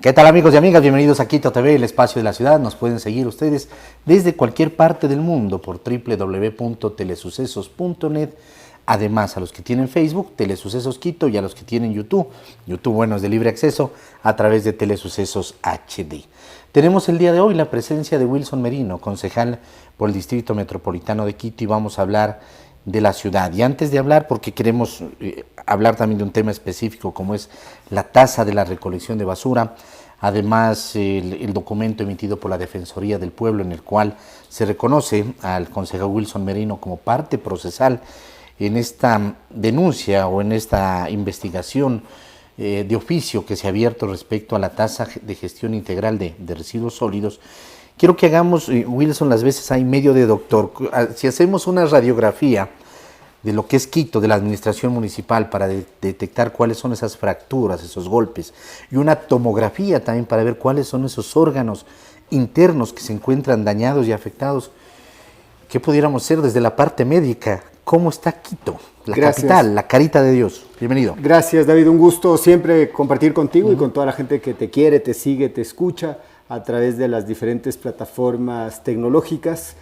¿Qué tal, amigos y amigas? Bienvenidos a Quito TV, el espacio de la ciudad. Nos pueden seguir ustedes desde cualquier parte del mundo por www.telesucesos.net. Además, a los que tienen Facebook, Telesucesos Quito, y a los que tienen YouTube, bueno, es de libre acceso, a través de Telesucesos HD. Tenemos el día de hoy la presencia de Wilson Merino, concejal por el Distrito Metropolitano de Quito, y vamos a hablar de la ciudad. Y antes de hablar, porque queremos hablar también de un tema específico como es la tasa de la recolección de basura, además el documento emitido por la Defensoría del Pueblo en el cual se reconoce al concejal Wilson Merino como parte procesal en esta denuncia o en esta investigación de oficio que se ha abierto respecto a la tasa de gestión integral de residuos sólidos. Quiero que hagamos, Wilson, las veces hay medio de doctor. Si hacemos una radiografía de lo que es Quito, de la administración municipal, para detectar cuáles son esas fracturas, esos golpes, y una tomografía también para ver cuáles son esos órganos internos que se encuentran dañados y afectados, ¿qué pudiéramos hacer desde la parte médica? ¿Cómo está Quito? La capital, la carita de Dios. Bienvenido. Gracias, David. Un gusto siempre compartir contigo y con toda la gente que te quiere, te sigue, te escucha a través de las diferentes plataformas tecnológicas.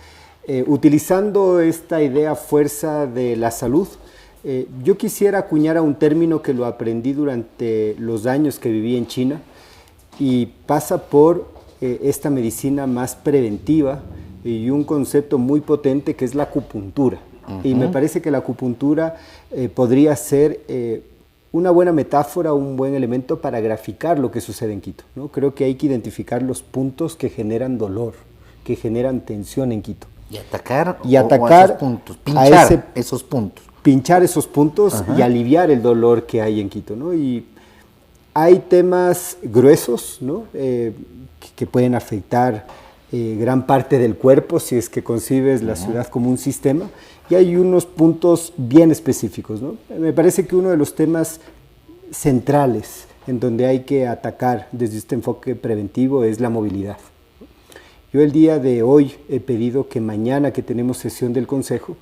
Utilizando esta idea fuerza de la salud, yo quisiera acuñar a un término que lo aprendí durante los años que viví en China y pasa por esta medicina más preventiva y un concepto muy potente que es la acupuntura. Y me parece que la acupuntura podría ser una buena metáfora, un buen elemento para graficar lo que sucede en Quito, ¿no? Creo que hay que identificar los puntos que generan dolor, que generan tensión en Quito. Y atacar esos puntos, pinchar esos puntos. Pinchar esos puntos y aliviar el dolor que hay en Quito, ¿no? Y hay temas gruesos, ¿no? Que pueden afectar gran parte del cuerpo si es que concibes la ciudad como un sistema, y hay unos puntos bien específicos, ¿no? Me parece que uno de los temas centrales en donde hay que atacar desde este enfoque preventivo es la movilidad. Yo el día de hoy he pedido que mañana que tenemos sesión del Consejo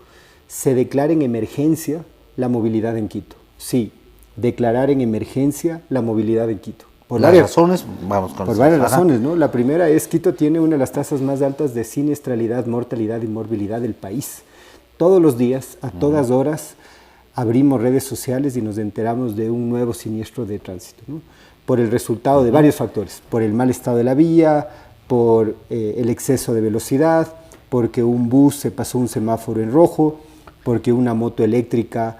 se declare en emergencia la movilidad en Quito. Sí, declarar en emergencia la movilidad en Quito. Por varias razones, por varias razones, ¿no? La primera es Quito tiene una de las tasas más altas de siniestralidad, mortalidad y morbilidad del país. Todos los días, a todas horas, abrimos redes sociales y nos enteramos de un nuevo siniestro de tránsito, ¿no? Por el resultado de varios factores, por el mal estado de la vía, por el exceso de velocidad, porque un bus se pasó un semáforo en rojo, porque una moto eléctrica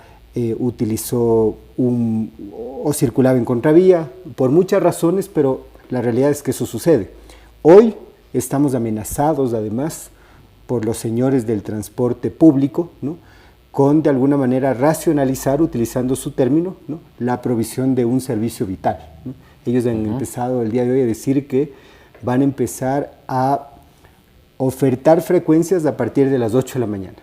utilizó o circulaba en contravía, por muchas razones, pero la realidad es que eso sucede. Hoy estamos amenazados, además, por los señores del transporte público, ¿no? Con, de alguna manera, racionalizar, utilizando su término, ¿no? La provisión de un servicio vital, ¿no? Ellos han empezado el día de hoy a decir que van a empezar a ofertar frecuencias a partir de las 8 de la mañana,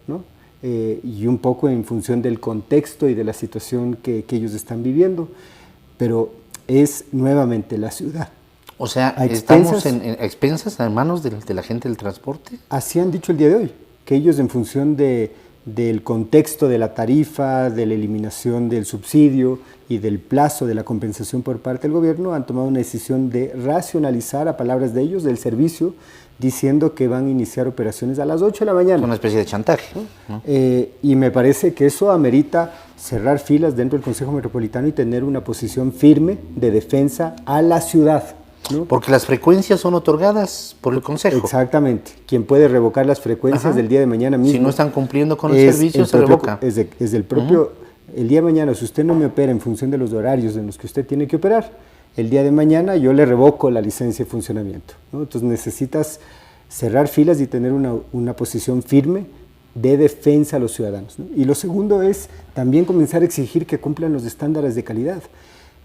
¿no? Y un poco en función del contexto y de la situación que ellos están viviendo, pero es nuevamente la ciudad. O sea, ¿estamos a expensas en manos de la gente del transporte? Así han dicho el día de hoy, que ellos en función del contexto de la tarifa, de la eliminación del subsidio y del plazo de la compensación por parte del gobierno, han tomado una decisión de racionalizar, a palabras de ellos, el servicio, diciendo que van a iniciar operaciones a las 8 de la mañana. Una especie de chantaje, ¿no? Y me parece que eso amerita cerrar filas dentro del Consejo Metropolitano y tener una posición firme de defensa a la ciudad, ¿no? Porque las frecuencias son otorgadas por el Consejo. Exactamente. Quien puede revocar las frecuencias del día de mañana mismo. Si no están cumpliendo con el servicio, se revoca. Es el propio, el día de mañana, si usted no me opera en función de los horarios en los que usted tiene que operar, el día de mañana yo le revoco la licencia de funcionamiento, ¿no? Entonces necesitas cerrar filas y tener una posición firme de defensa a los ciudadanos, ¿no? Y lo segundo es también comenzar a exigir que cumplan los estándares de calidad.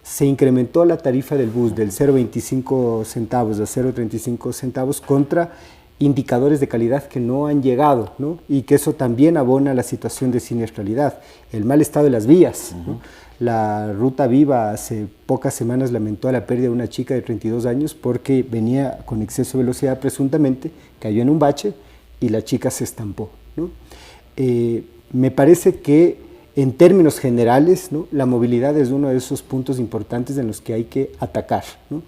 Se incrementó la tarifa del bus del 0,25 centavos a 0,35 centavos contra indicadores de calidad que no han llegado, ¿no? Y que eso también abona la situación de siniestralidad, el mal estado de las vías, ¿no? La Ruta Viva hace pocas semanas lamentó la pérdida de una chica de 32 años porque venía con exceso de velocidad presuntamente, cayó en un bache y la chica se estampó, ¿no? Me parece que en términos generales, ¿no? La movilidad es uno de esos puntos importantes en los que hay que atacar, ¿no?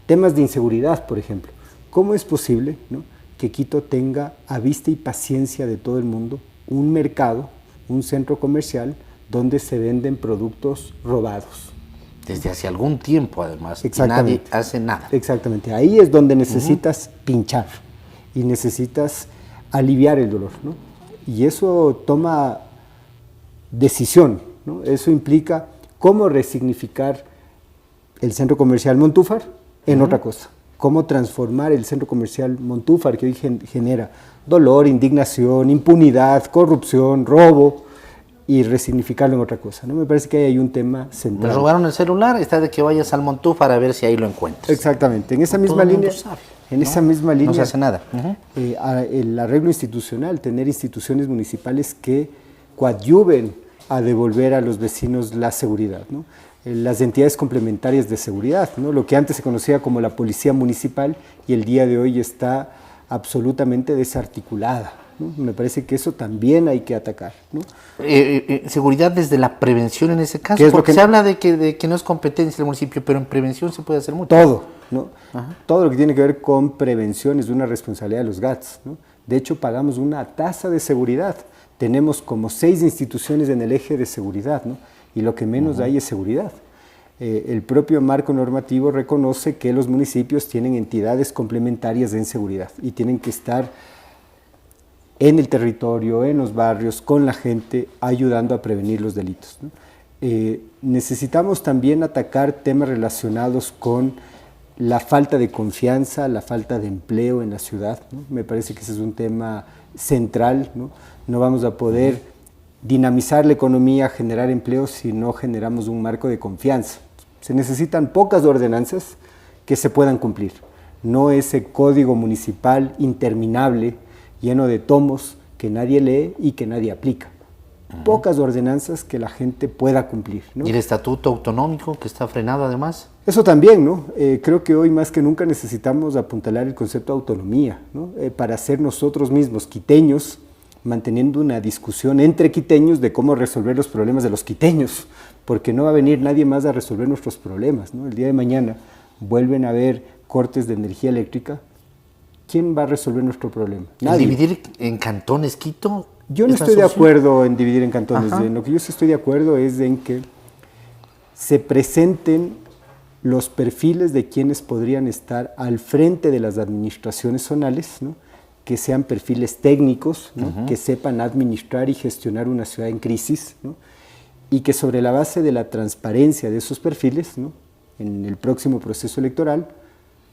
Temas de inseguridad, por ejemplo. ¿Cómo es posible, ¿no?, que Quito tenga a vista y paciencia de todo el mundo un mercado, un centro comercial donde se venden productos robados? Desde hace algún tiempo, además, y nadie hace nada. Exactamente, ahí es donde necesitas pinchar y necesitas aliviar el dolor, ¿no? Y eso toma decisión, ¿no? Eso implica cómo resignificar el centro comercial Montúfar en otra cosa, cómo transformar el centro comercial Montúfar, que hoy genera dolor, indignación, impunidad, corrupción, robo, y resignificarlo en otra cosa, ¿no? Me parece que ahí hay un tema central. Me robaron el celular, está de que vayas al Montúfar a ver si ahí lo encuentras. Exactamente, en esa misma línea, no se hace nada. El arreglo institucional, tener instituciones municipales que coadyuven a devolver a los vecinos la seguridad, ¿no? Las entidades complementarias de seguridad, ¿no? Lo que antes se conocía como la policía municipal y el día de hoy está absolutamente desarticulada, ¿no? Me parece que eso también hay que atacar, ¿no? Seguridad desde la prevención en ese caso, porque se habla de que no es competencia del municipio, pero en prevención se puede hacer mucho. Todo, ¿no? Todo lo que tiene que ver con prevención es una responsabilidad de los GATS, ¿no? De hecho, pagamos una tasa de seguridad. Tenemos como 6 instituciones en el eje de seguridad, ¿no? Y lo que menos hay es seguridad. El propio marco normativo reconoce que los municipios tienen entidades complementarias en seguridad y tienen que estar en el territorio, en los barrios, con la gente, ayudando a prevenir los delitos, ¿no? Necesitamos también atacar temas relacionados con la falta de confianza, la falta de empleo en la ciudad, ¿no? Me parece que ese es un tema central, ¿no? No vamos a poder dinamizar la economía, generar empleo si no generamos un marco de confianza. Se necesitan pocas ordenanzas que se puedan cumplir, no ese código municipal interminable, lleno de tomos que nadie lee y que nadie aplica. Pocas ordenanzas que la gente pueda cumplir, ¿no? ¿Y el estatuto autonómico que está frenado además? Eso también, ¿no? Creo que hoy más que nunca necesitamos apuntalar el concepto de autonomía, ¿no? Para ser nosotros mismos quiteños, manteniendo una discusión entre quiteños de cómo resolver los problemas de los quiteños, porque no va a venir nadie más a resolver nuestros problemas, ¿no? El día de mañana vuelven a haber cortes de energía eléctrica, ¿quién va a resolver nuestro problema? Nadie. ¿Dividir en cantones Quito? Yo no estoy de acuerdo en dividir en cantones. En lo que yo sí estoy de acuerdo es en que se presenten los perfiles de quienes podrían estar al frente de las administraciones zonales, ¿no? Que sean perfiles técnicos, ¿no? Que sepan administrar y gestionar una ciudad en crisis, ¿no? Y que sobre la base de la transparencia de esos perfiles, ¿no?, en el próximo proceso electoral,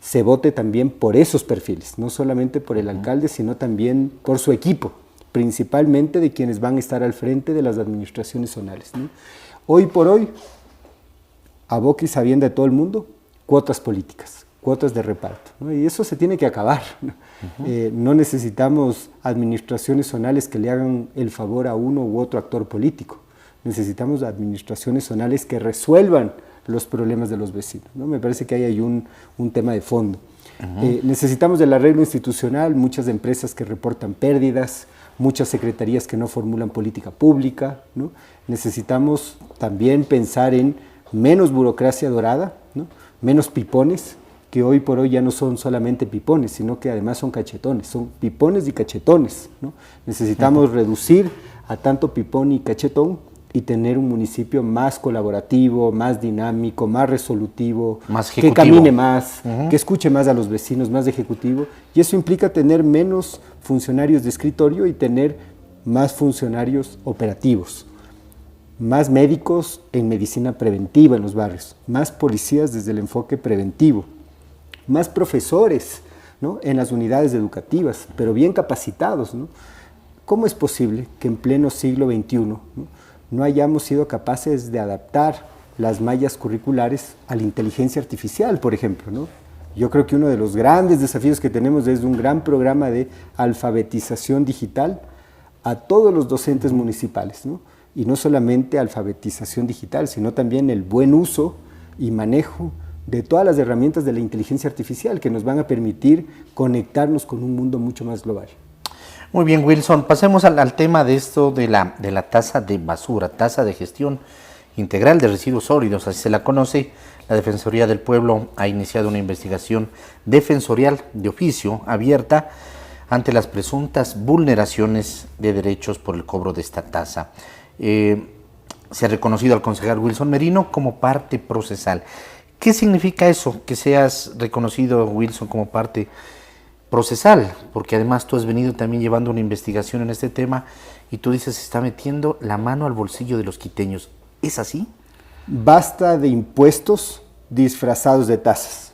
se vote también por esos perfiles, no solamente por el alcalde, sino también por su equipo, principalmente de quienes van a estar al frente de las administraciones zonales, ¿no? Hoy por hoy, a boca y sabienda de todo el mundo, cuotas políticas, cuotas de reparto, ¿no? Y eso se tiene que acabar, ¿no? No necesitamos administraciones zonales que le hagan el favor a uno u otro actor político, necesitamos administraciones zonales que resuelvan los problemas de los vecinos, ¿no? Me parece que ahí hay un tema de fondo. Necesitamos el arreglo institucional, muchas empresas que reportan pérdidas, muchas secretarías que no formulan política pública, ¿no? Necesitamos también pensar en menos burocracia dorada, ¿no? Menos pipones, que hoy por hoy ya no son solamente pipones, sino que además son cachetones, son pipones y cachetones, ¿no? Necesitamos reducir a tanto pipón y cachetón y tener un municipio más colaborativo, más dinámico, más resolutivo, más que camine más, que escuche más a los vecinos, más ejecutivo, y eso implica tener menos funcionarios de escritorio y tener más funcionarios operativos, más médicos en medicina preventiva en los barrios, más policías desde el enfoque preventivo, más profesores, ¿no?, en las unidades educativas, pero bien capacitados, ¿no? ¿Cómo es posible que en pleno siglo XXI, no hayamos sido capaces de adaptar las mallas curriculares a la inteligencia artificial, por ejemplo, ¿no? Yo creo que uno de los grandes desafíos que tenemos es un gran programa de alfabetización digital a todos los docentes municipales, ¿no? Y no solamente alfabetización digital, sino también el buen uso y manejo de todas las herramientas de la inteligencia artificial que nos van a permitir conectarnos con un mundo mucho más global. Muy bien, Wilson, pasemos al tema de esto de la tasa de basura, tasa de gestión integral de residuos sólidos, así se la conoce. La Defensoría del Pueblo ha iniciado una investigación defensorial de oficio abierta ante las presuntas vulneraciones de derechos por el cobro de esta tasa. Se ha reconocido al concejal Wilson Merino como parte procesal. ¿Qué significa eso, que seas reconocido, Wilson, como parte procesal? Porque además tú has venido también llevando una investigación en este tema y tú dices se está metiendo la mano al bolsillo de los quiteños. ¿Es así? Basta de impuestos disfrazados de tasas.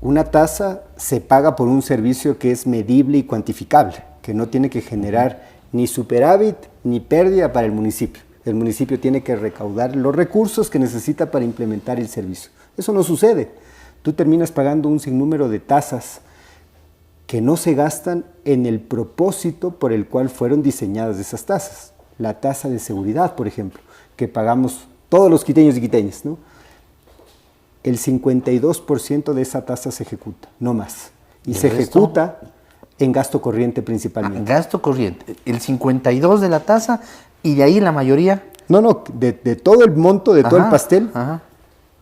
Una tasa se paga por un servicio que es medible y cuantificable, que no tiene que generar ni superávit ni pérdida para el municipio. El municipio tiene que recaudar los recursos que necesita para implementar el servicio. Eso no sucede. Tú terminas pagando un sinnúmero de tasas que no se gastan en el propósito por el cual fueron diseñadas esas tasas. La tasa de seguridad, por ejemplo, que pagamos todos los quiteños y quiteñas, ¿no? El 52% de esa tasa se ejecuta, no más. Y se ejecuta en gasto corriente principalmente. Gasto corriente, el 52% de la tasa y de ahí la mayoría. No, de todo el monto, de todo el pastel,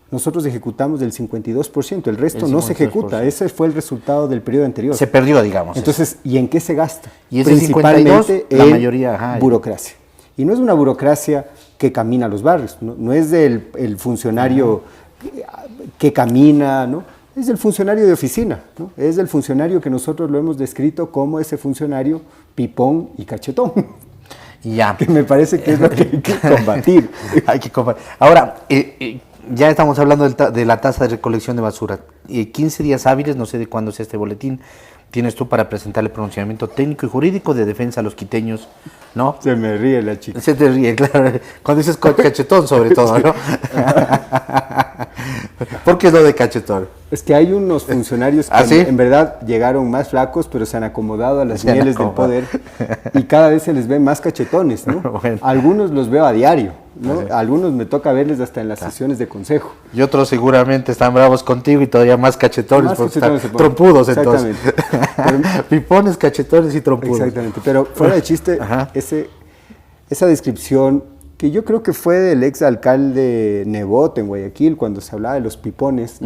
nosotros ejecutamos del 52%, el resto no se ejecuta. Ese fue el resultado del periodo anterior. Se perdió, digamos. Entonces, ¿y en qué se gasta? Y ese principalmente 52%, la mayoría. Burocracia. Y no es una burocracia que camina a los barrios, no es el funcionario que camina, ¿no? Es el funcionario de oficina, ¿no? Es el funcionario que nosotros lo hemos descrito como ese funcionario pipón y cachetón. Ya. Que me parece que es lo que hay que combatir. Hay que combatir. Ahora, ya estamos hablando de la tasa de recolección de basura. 15 días hábiles, no sé de cuándo sea este boletín, tienes tú para presentar el pronunciamiento técnico y jurídico de defensa a los quiteños, ¿no? Se me ríe la chica. Se te ríe, claro. Cuando dices cachetón, sobre todo, ¿no? ¿Por qué es lo de cachetón? Es que hay unos funcionarios que en verdad llegaron más flacos, pero se han acomodado a las mieles del poder y cada vez se les ve más cachetones, ¿no? Bueno. Algunos los veo a diario, ¿no? Algunos me toca verles hasta en las sesiones de consejo. Y otros seguramente están bravos contigo y todavía más cachetones, porque están trompudos entonces. Exactamente. Pipones, cachetones y trompudos. Exactamente, pero fuera de chiste, esa descripción que yo creo que fue del ex alcalde Nebot en Guayaquil, cuando se hablaba de los pipones,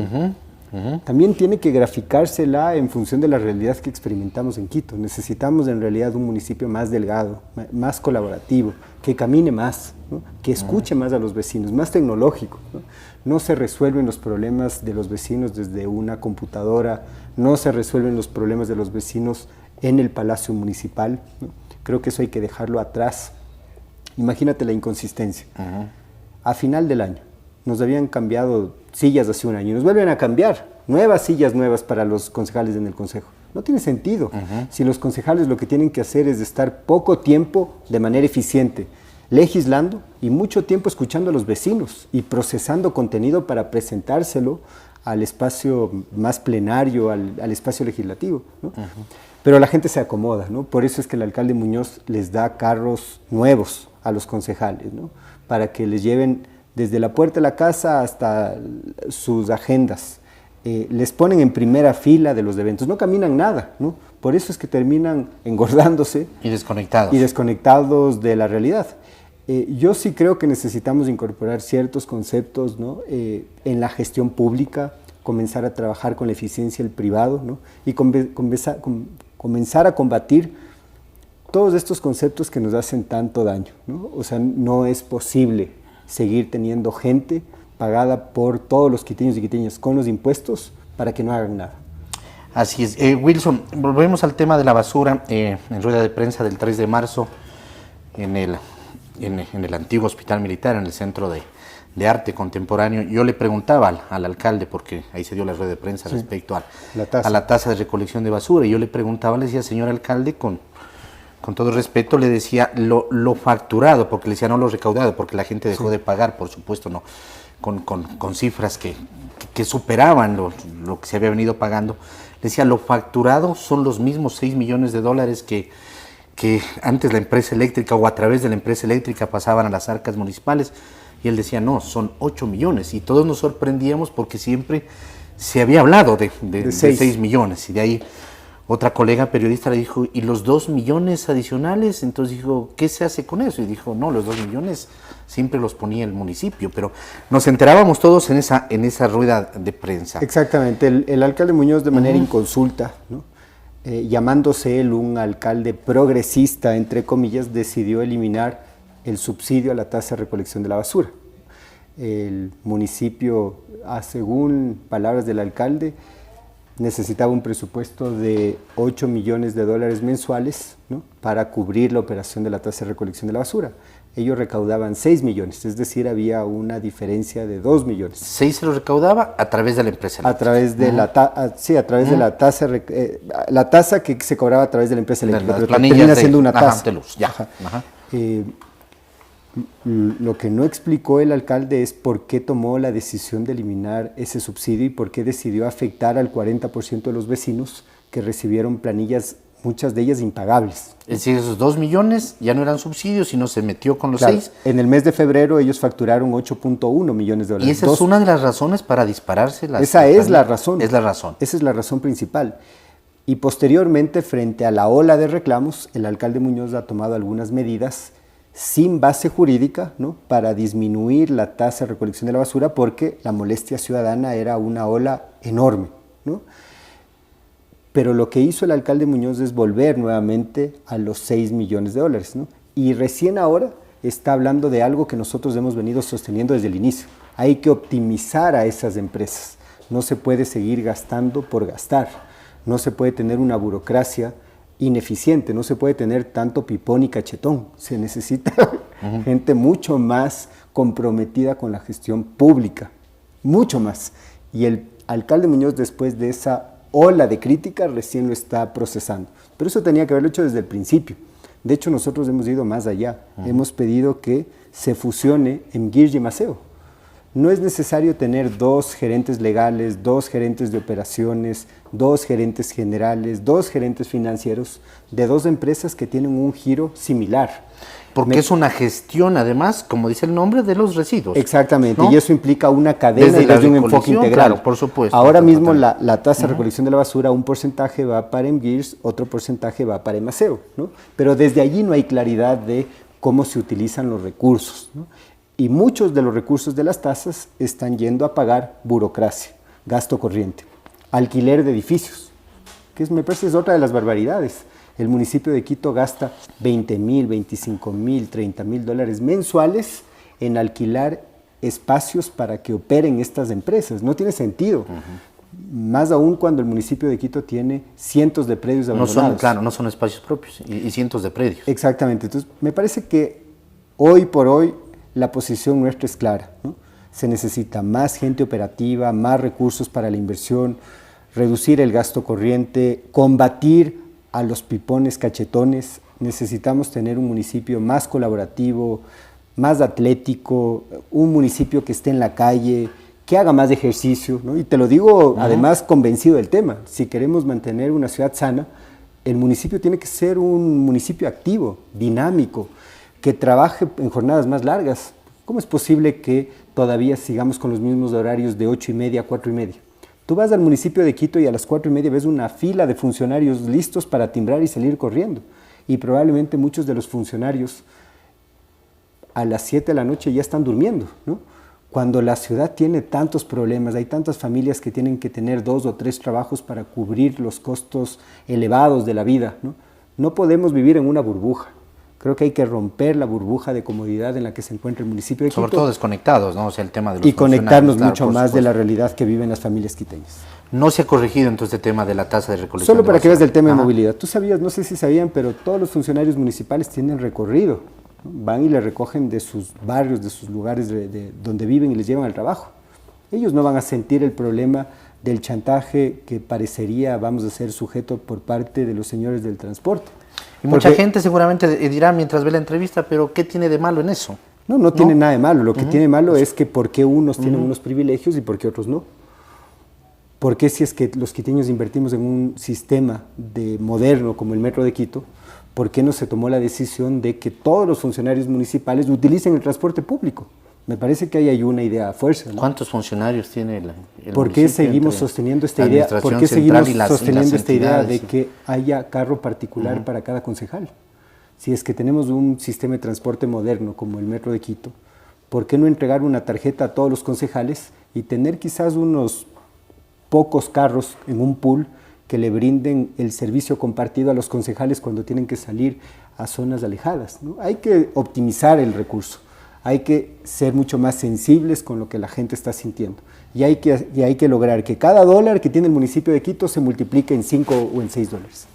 también tiene que graficársela en función de la realidad que experimentamos en Quito. Necesitamos en realidad un municipio más delgado, más colaborativo, que camine más, ¿no? Que escuche más a los vecinos, más tecnológico, ¿no? No se resuelven los problemas de los vecinos desde una computadora, no se resuelven los problemas de los vecinos en el Palacio Municipal, ¿no? Creo que eso hay que dejarlo atrás. Imagínate la inconsistencia. A final del año nos habían cambiado sillas hace un año y nos vuelven a cambiar nuevas sillas nuevas para los concejales en el consejo. No tiene sentido. Si los concejales lo que tienen que hacer es estar poco tiempo de manera eficiente legislando y mucho tiempo escuchando a los vecinos y procesando contenido para presentárselo al espacio más plenario, al espacio legislativo, ¿no? Pero la gente se acomoda, ¿no? Por eso es que el alcalde Muñoz les da carros nuevos a los concejales, ¿no? Para que les lleven desde la puerta de la casa hasta sus agendas. Les ponen en primera fila de los eventos, no caminan nada, ¿no? Por eso es que terminan engordándose. Y desconectados. Y desconectados de la realidad. Yo sí creo que necesitamos incorporar ciertos conceptos, ¿no? En la gestión pública, comenzar a trabajar con la eficiencia del privado, ¿no? Y comenzar a combatir todos estos conceptos que nos hacen tanto daño, ¿no? O sea, no es posible seguir teniendo gente pagada por todos los quiteños y quiteñas con los impuestos para que no hagan nada. Así es. Wilson, volvemos al tema de la basura. En rueda de prensa del 3 de marzo, en el antiguo hospital militar, en el Centro de Arte Contemporáneo, yo le preguntaba al alcalde, porque ahí se dio la rueda de prensa respecto a la tasa de recolección de basura, y yo le preguntaba, le decía, señor alcalde, con todo respeto, le decía lo facturado, porque le decía no lo recaudado, porque la gente dejó de pagar, por supuesto, no con cifras que superaban lo que se había venido pagando. Le decía, lo facturado son los mismos 6 millones de dólares que antes la empresa eléctrica o a través de la empresa eléctrica pasaban a las arcas municipales. Y él decía, no, son 8 millones. Y todos nos sorprendíamos porque siempre se había hablado de 6 millones. Y de ahí Otra colega periodista le dijo, ¿y los 2 millones adicionales? Entonces dijo, ¿qué se hace con eso? Y dijo, no, los 2 millones siempre los ponía el municipio, pero nos enterábamos todos en esa rueda de prensa. Exactamente, el alcalde Muñoz de manera inconsulta, ¿no? Llamándose él un alcalde progresista, entre comillas, decidió eliminar el subsidio a la tasa de recolección de la basura. El municipio, según palabras del alcalde, necesitaba un presupuesto de 8 millones de dólares mensuales, ¿no?, para cubrir la operación de la tasa de recolección de la basura. Ellos recaudaban 6 millones, es decir, había una diferencia de 2 millones. 6 se lo recaudaba a través de la empresa eléctrica. A través de la tasa que se cobraba a través de la empresa eléctrica, pero termina siendo una tasa. De luz, ya. Lo que no explicó el alcalde es por qué tomó la decisión de eliminar ese subsidio y por qué decidió afectar al 40% de los vecinos que recibieron planillas, muchas de ellas impagables. Es decir, esos 2 millones ya no eran subsidios, sino se metió con los 6. En el mes de febrero ellos facturaron 8.1 millones de dólares. Y esa es una de las razones para dispararse las... Esa es la razón. Es la razón. Esa es la razón principal. Y posteriormente, frente a la ola de reclamos, el alcalde Muñoz ha tomado algunas medidas sin base jurídica, ¿no?, para disminuir la tasa de recolección de la basura, porque la molestia ciudadana era una ola enorme, ¿no? Pero lo que hizo el alcalde Muñoz es volver nuevamente a los 6 millones de dólares, ¿no? Y recién ahora está hablando de algo que nosotros hemos venido sosteniendo desde el inicio. Hay que optimizar a esas empresas. No se puede seguir gastando por gastar. No se puede tener una burocracia ineficiente, no se puede tener tanto pipón y cachetón. Se necesita gente mucho más comprometida con la gestión pública, mucho más. Y el alcalde Muñoz, después de esa ola de crítica, recién lo está procesando. Pero eso tenía que haberlo hecho desde el principio. De hecho, nosotros hemos ido más allá. Hemos pedido que se fusione Mgir y Maceo. No es necesario tener 2 gerentes legales, 2 gerentes de operaciones, 2 gerentes generales, 2 gerentes financieros de 2 empresas que tienen un giro similar. Porque es una gestión, además, como dice el nombre, de los residuos. Exactamente, ¿no? Y eso implica una cadena desde un enfoque integral. Claro, por supuesto. Ahora mismo la tasa de recolección de la basura, un porcentaje va para Mgir, otro porcentaje va para Maceo, ¿no? Pero desde allí no hay claridad de cómo se utilizan los recursos, ¿no? Y muchos de los recursos de las tasas están yendo a pagar burocracia, gasto corriente, alquiler de edificios, que me parece es otra de las barbaridades. El municipio de Quito gasta 20,000, 25,000, 30,000 dólares mensuales en alquilar espacios para que operen estas empresas. No tiene sentido. Más aún cuando el municipio de Quito tiene cientos de predios abandonados. No son espacios propios y cientos de predios. Exactamente. Entonces, me parece que hoy por hoy la posición nuestra es clara, ¿no? Se necesita más gente operativa, más recursos para la inversión, reducir el gasto corriente, combatir a los pipones cachetones. Necesitamos tener un municipio más colaborativo, más atlético, un municipio que esté en la calle, que haga más ejercicio, ¿no? Y te lo digo además convencido del tema. Si queremos mantener una ciudad sana, el municipio tiene que ser un municipio activo, dinámico, que trabaje en jornadas más largas. ¿Cómo es posible que todavía sigamos con los mismos horarios de 8:30 a 4:30? Tú vas al municipio de Quito y a las 4:30 ves una fila de funcionarios listos para timbrar y salir corriendo. Y probablemente muchos de los funcionarios a las 7 de la noche ya están durmiendo, ¿no? Cuando la ciudad tiene tantos problemas, hay tantas familias que tienen que tener 2 o 3 trabajos para cubrir los costos elevados de la vida, ¿no? No podemos vivir en una burbuja. Creo que hay que romper la burbuja de comodidad en la que se encuentra el municipio de Quito. Sobre todo desconectados, ¿no? O sea, el tema de los y conectarnos claro, mucho más de la realidad que viven las familias quiteñas. No se ha corregido entonces el tema de la tasa de recolección. Solo para que veas del tema de movilidad. Tú sabías, no sé si sabían, pero todos los funcionarios municipales tienen recorrido, ¿no? Van y le recogen de sus barrios, de sus lugares de donde viven y les llevan al trabajo. Ellos no van a sentir el problema del chantaje que parecería, vamos a ser sujeto por parte de los señores del transporte. Y mucha gente seguramente dirá mientras ve la entrevista, pero ¿qué tiene de malo en eso? No tiene nada de malo. Lo que tiene malo es que por qué unos tienen unos privilegios y por qué otros no. ¿Por qué si es que los quiteños invertimos en un sistema moderno como el Metro de Quito, por qué no se tomó la decisión de que todos los funcionarios municipales utilicen el transporte público? Me parece que ahí hay una idea a fuerza, ¿no? ¿Cuántos funcionarios tiene el ¿Por qué seguimos sosteniendo esta idea? ¿Por qué seguimos sosteniendo esta idea de que haya carro particular para cada concejal? Si es que tenemos un sistema de transporte moderno como el Metro de Quito, ¿por qué no entregar una tarjeta a todos los concejales y tener quizás unos pocos carros en un pool que le brinden el servicio compartido a los concejales cuando tienen que salir a zonas alejadas, ¿no? Hay que optimizar el recurso, hay que ser mucho más sensibles con lo que la gente está sintiendo y hay que lograr que cada dólar que tiene el municipio de Quito se multiplique en 5 o en 6 dólares.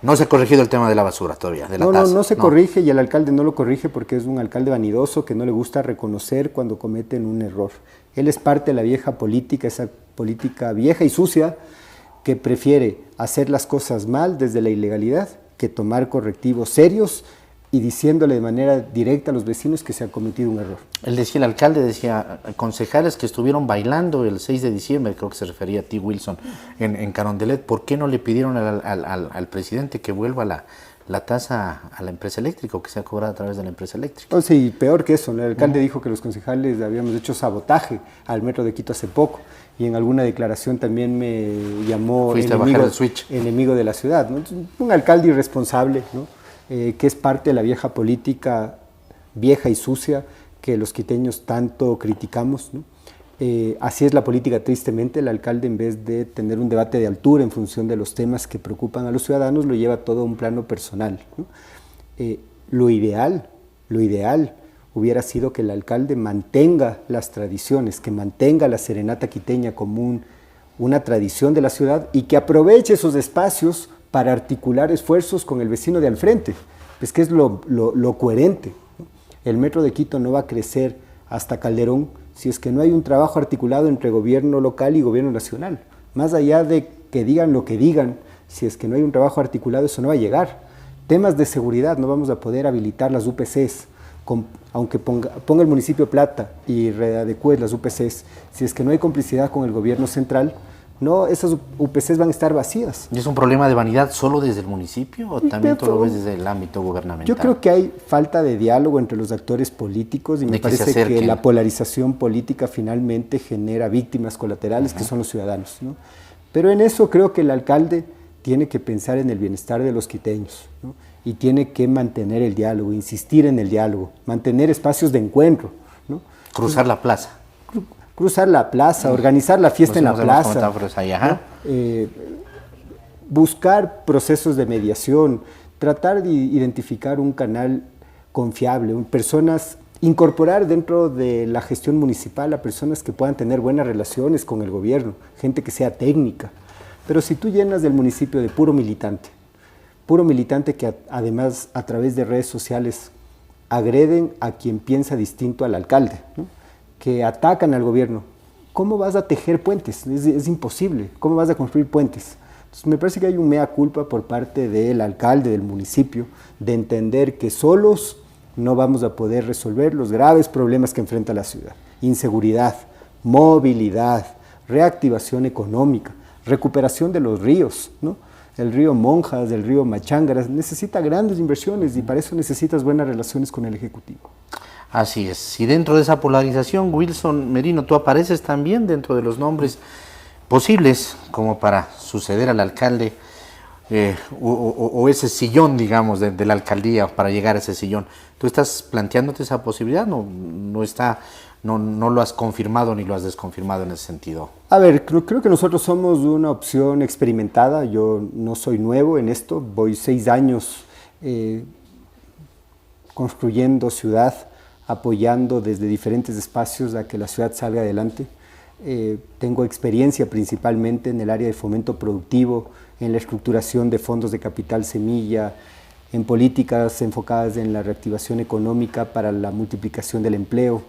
No se ha corregido el tema de la basura todavía, de la tasa. No se corrige, y el alcalde no lo corrige porque es un alcalde vanidoso que no le gusta reconocer cuando cometen un error. Él es parte de la vieja política, esa política vieja y sucia que prefiere hacer las cosas mal desde la ilegalidad que tomar correctivos serios y diciéndole de manera directa a los vecinos que se ha cometido un error. Él decía, el alcalde decía, concejales que estuvieron bailando el 6 de diciembre, creo que se refería a ti, Wilson, en Carondelet, ¿por qué no le pidieron al presidente que vuelva la tasa a la empresa eléctrica o que sea cobrada a través de la empresa eléctrica? Sí, peor que eso, el alcalde dijo que los concejales habíamos hecho sabotaje al Metro de Quito hace poco y en alguna declaración también me llamó enemigo de la ciudad, ¿no? Un alcalde irresponsable, ¿no? Que es parte de la vieja política, vieja y sucia, que los quiteños tanto criticamos, ¿no? Así es la política, tristemente. El alcalde, en vez de tener un debate de altura en función de los temas que preocupan a los ciudadanos, lo lleva todo a un plano personal, ¿no? Lo ideal hubiera sido que el alcalde mantenga las tradiciones, que mantenga la serenata quiteña como una tradición de la ciudad y que aproveche esos espacios para articular esfuerzos con el vecino de al frente, pues que es lo coherente, ¿no? El Metro de Quito no va a crecer hasta Calderón si es que no hay un trabajo articulado entre gobierno local y gobierno nacional. Más allá de que digan lo que digan, si es que no hay un trabajo articulado, eso no va a llegar. Temas de seguridad, no vamos a poder habilitar las UPCs, aunque ponga el municipio plata y readecúe las UPCs, si es que no hay complicidad con el gobierno central, no, esas UPCs van a estar vacías. ¿Y es un problema de vanidad solo desde el municipio o también tú lo ves desde el ámbito gubernamental? Yo creo que hay falta de diálogo entre los actores políticos y me parece que la polarización política finalmente genera víctimas colaterales que son los ciudadanos, ¿no? Pero en eso creo que el alcalde tiene que pensar en el bienestar de los quiteños, ¿no? Y tiene que mantener el diálogo, insistir en el diálogo, mantener espacios de encuentro, ¿no? Cruzar la plaza. Cruzar la plaza, organizar la fiesta en la plaza, ¿no? Buscar procesos de mediación, tratar de identificar un canal confiable, incorporar dentro de la gestión municipal a personas que puedan tener buenas relaciones con el gobierno, gente que sea técnica. Pero si tú llenas el municipio de puro militante que además a través de redes sociales agreden a quien piensa distinto al alcalde, ¿no? Que atacan al gobierno, ¿cómo vas a tejer puentes? Es imposible. ¿Cómo vas a construir puentes? Entonces, me parece que hay un mea culpa por parte del alcalde del municipio de entender que solos no vamos a poder resolver los graves problemas que enfrenta la ciudad. Inseguridad, movilidad, reactivación económica, recuperación de los ríos, ¿no? El río Monjas, el río Machangaras, necesita grandes inversiones y para eso necesitas buenas relaciones con el Ejecutivo. Así es. Y dentro de esa polarización, Wilson Merino, tú apareces también dentro de los nombres posibles como para suceder al alcalde o ese sillón, digamos, de la alcaldía para llegar a ese sillón. ¿Tú estás planteándote esa posibilidad? No lo has confirmado ni lo has desconfirmado en ese sentido. A ver, creo que nosotros somos una opción experimentada. Yo no soy nuevo en esto. Voy 6 años construyendo ciudad, apoyando desde diferentes espacios a que la ciudad salga adelante. Tengo experiencia principalmente en el área de fomento productivo, en la estructuración de fondos de capital semilla, en políticas enfocadas en la reactivación económica para la multiplicación del empleo.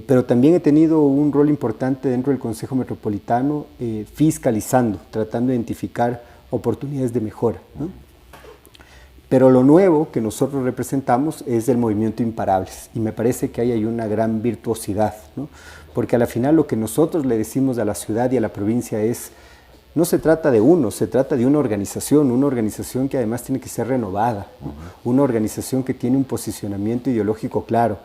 Pero también he tenido un rol importante dentro del Consejo Metropolitano, fiscalizando, tratando de identificar oportunidades de mejora, ¿no? Pero lo nuevo que nosotros representamos es el movimiento Imparables y me parece que ahí hay una gran virtuosidad, ¿no? Porque a la final lo que nosotros le decimos a la ciudad y a la provincia es, no se trata de uno, se trata de una organización que además tiene que ser renovada, ¿no? Una organización que tiene un posicionamiento ideológico claro,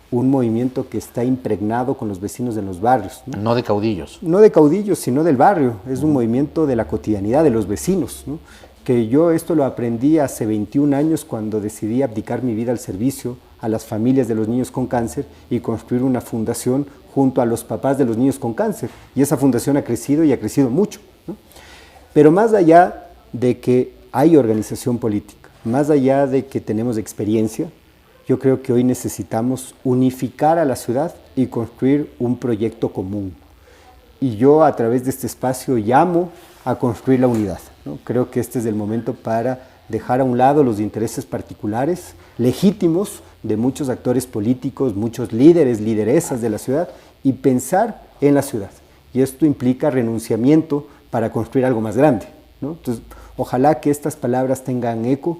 un movimiento que está impregnado con los vecinos de los barrios. No de caudillos. No de caudillos, sino del barrio. Es un movimiento de la cotidianidad de los vecinos, ¿no? Que yo esto lo aprendí hace 21 años cuando decidí abdicar mi vida al servicio a las familias de los niños con cáncer y construir una fundación junto a los papás de los niños con cáncer. Y esa fundación ha crecido y ha crecido mucho, ¿no? Pero más allá de que hay organización política, más allá de que tenemos experiencia, yo creo que hoy necesitamos unificar a la ciudad y construir un proyecto común. Y yo a través de este espacio llamo a construir la unidad, ¿no? Creo que este es el momento para dejar a un lado los intereses particulares, legítimos, de muchos actores políticos, muchos líderes, lideresas de la ciudad, y pensar en la ciudad. Y esto implica renunciamiento para construir algo más grande, ¿no? Entonces, ojalá que estas palabras tengan eco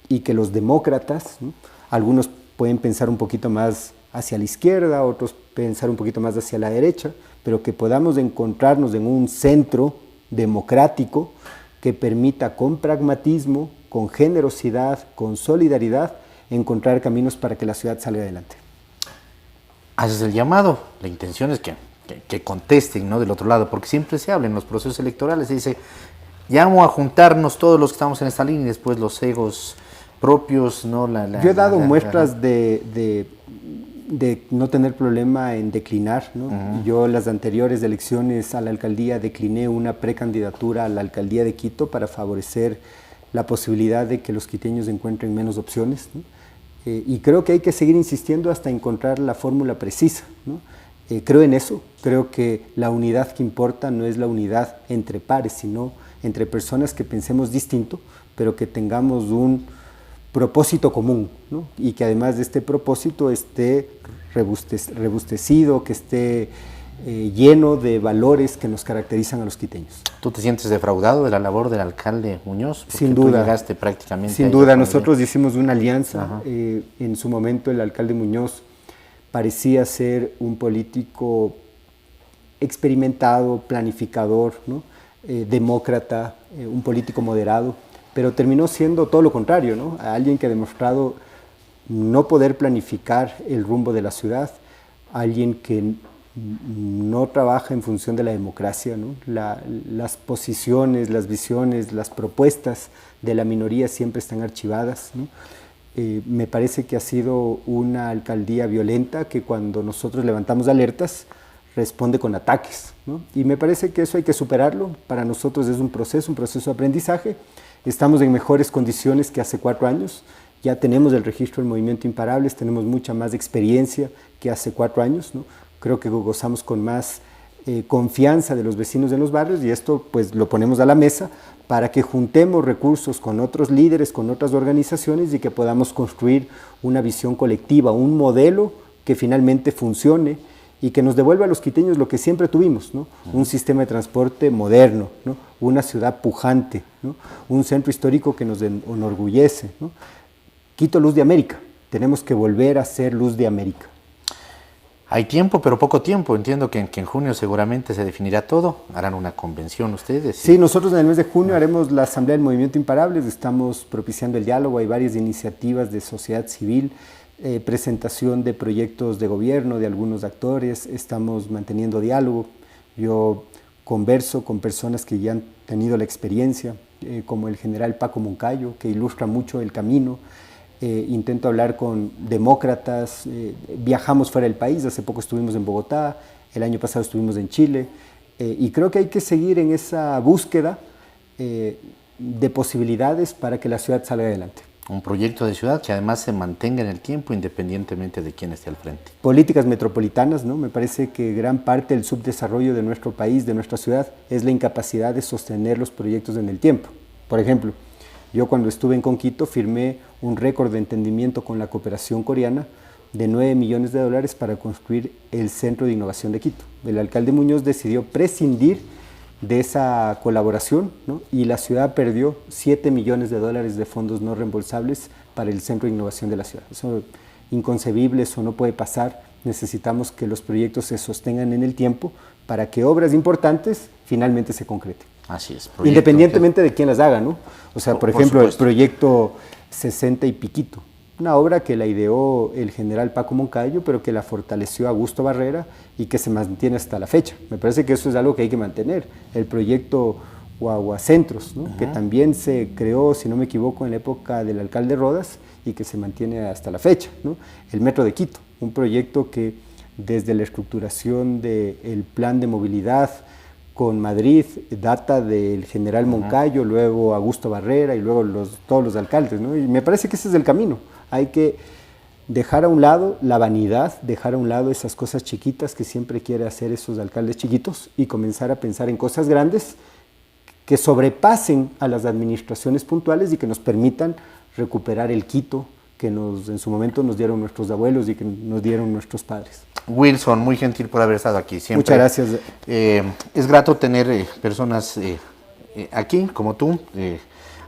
y que los demócratas, ¿no? Algunos pueden pensar un poquito más hacia la izquierda, otros pensar un poquito más hacia la derecha, pero que podamos encontrarnos en un centro democrático que permita con pragmatismo, con generosidad, con solidaridad, encontrar caminos para que la ciudad salga adelante. Haces el llamado, la intención es que contesten, ¿no? Del otro lado, porque siempre se habla en los procesos electorales, se dice, llamo a juntarnos todos los que estamos en esta línea y después los egos propios, ¿no? Yo he dado muestras de no tener problema en declinar, ¿no? Yo las anteriores elecciones a la alcaldía decliné una precandidatura a la alcaldía de Quito para favorecer la posibilidad de que los quiteños encuentren menos opciones, ¿no? Y creo que hay que seguir insistiendo hasta encontrar la fórmula precisa, ¿no? Creo en eso, creo que la unidad que importa no es la unidad entre pares, sino entre personas que pensemos distinto, pero que tengamos un propósito común, ¿no? Y que además de este propósito esté rebustecido, que esté lleno de valores que nos caracterizan a los quiteños. ¿Tú te sientes defraudado de la labor del alcalde Muñoz? Porque Sin duda. Tú llegaste prácticamente Sin duda, nosotros hicimos una alianza. En su momento el alcalde Muñoz parecía ser un político experimentado, planificador, ¿no? Demócrata, un político moderado, pero terminó siendo todo lo contrario, ¿no? Alguien que ha demostrado no poder planificar el rumbo de la ciudad, alguien que no trabaja en función de la democracia, ¿no? Las posiciones, las visiones, las propuestas de la minoría siempre están archivadas, ¿no? Me parece que ha sido una alcaldía violenta que cuando nosotros levantamos alertas responde con ataques, ¿no? Y me parece que eso hay que superarlo. Para nosotros es un proceso de aprendizaje. Estamos en mejores condiciones que hace 4 años. Ya tenemos el registro del Movimiento Imparables, tenemos mucha más experiencia que hace 4 años, ¿no? Creo que gozamos con más confianza de los vecinos de los barrios y esto pues lo ponemos a la mesa para que juntemos recursos con otros líderes, con otras organizaciones y que podamos construir una visión colectiva, un modelo que finalmente funcione y que nos devuelva a los quiteños lo que siempre tuvimos, ¿no? Un sistema de transporte moderno, ¿no? Una ciudad pujante, ¿no? Un centro histórico que nos enorgullece, ¿no? Quito, luz de América, tenemos que volver a ser luz de América. Hay tiempo, pero poco tiempo. Entiendo que en junio seguramente se definirá todo. ¿Harán una convención ustedes? Sí, nosotros en el mes de junio haremos la Asamblea del Movimiento Imparables. Estamos propiciando el diálogo. Hay varias iniciativas de sociedad civil, presentación de proyectos de gobierno de algunos actores. Estamos manteniendo diálogo. Yo converso con personas que ya han tenido la experiencia, como el general Paco Moncayo, que ilustra mucho el camino. Intento hablar con demócratas, viajamos fuera del país, hace poco estuvimos en Bogotá, el año pasado estuvimos en Chile, y creo que hay que seguir en esa búsqueda de posibilidades para que la ciudad salga adelante. Un proyecto de ciudad que además se mantenga en el tiempo independientemente de quién esté al frente. Políticas metropolitanas, ¿no? Me parece que gran parte del subdesarrollo de nuestro país, de nuestra ciudad, es la incapacidad de sostener los proyectos en el tiempo. Por ejemplo, yo cuando estuve en Quito firmé un récord de entendimiento con la cooperación coreana de $9 millones para construir el Centro de Innovación de Quito. El alcalde Muñoz decidió prescindir de esa colaboración, ¿no? Y la ciudad perdió $7 millones de fondos no reembolsables para el Centro de Innovación de la ciudad. Eso es inconcebible, eso no puede pasar. Necesitamos que los proyectos se sostengan en el tiempo para que obras importantes finalmente se concreten. Así es. Independientemente de quién las haga, ¿no? O sea, por ejemplo, supuesto, el proyecto 60 y Piquito. una obra que la ideó el general Paco Moncayo, pero que la fortaleció Augusto Barrera y que se mantiene hasta la fecha. Me parece que eso es algo que hay que mantener. El proyecto Guaguacentros, ¿no? Que también se creó, si no me equivoco, en la época del alcalde Rodas y que se mantiene hasta la fecha, ¿no? El Metro de Quito, un proyecto que desde la estructuración del plan de movilidad con Madrid data del general Moncayo, luego Augusto Barrera y luego todos los alcaldes, ¿no? Y me parece que ese es el camino. Hay que dejar a un lado la vanidad, dejar a un lado esas cosas chiquitas que siempre quiere hacer esos alcaldes chiquitos y comenzar a pensar en cosas grandes que sobrepasen a las administraciones puntuales y que nos permitan recuperar el Quito que en su momento nos dieron nuestros abuelos y que nos dieron nuestros padres. Wilson, muy gentil por haber estado aquí siempre. Muchas gracias. Es grato tener personas aquí como tú,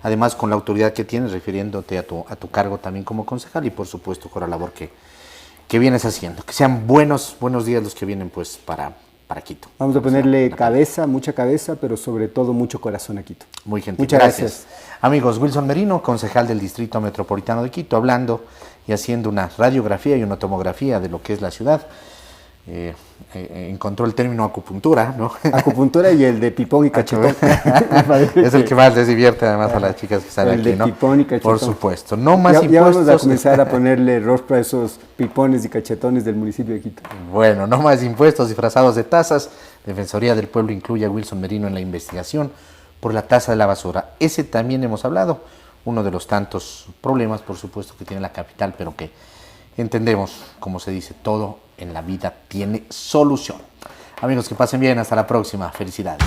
además con la autoridad que tienes, refiriéndote a tu cargo también como concejal y por supuesto con la labor que vienes haciendo. Que sean buenos días los que vienen pues para Quito. Vamos a ponerle cabeza, mucha cabeza, pero sobre todo mucho corazón a Quito. Muy gentil. Muchas gracias. Amigos, Wilson Merino, concejal del Distrito Metropolitano de Quito, hablando y haciendo una radiografía y una tomografía de lo que es la ciudad. Encontró el término acupuntura, ¿no? Acupuntura y el de pipón y cachetón. Es el que más les divierte además a las chicas que están aquí, el de ¿no? pipón y cachetón. Por supuesto. No más impuestos. Ya vamos a comenzar a ponerle rostro a esos pipones y cachetones del municipio de Quito. Bueno, no más impuestos disfrazados de tasas. Defensoría del Pueblo incluye a Wilson Merino en la investigación por la tasa de la basura. Ese también hemos hablado, uno de los tantos problemas, por supuesto, que tiene la capital, pero que entendemos, como se dice, todo en la vida tiene solución. Amigos, que pasen bien, hasta la próxima. Felicidades.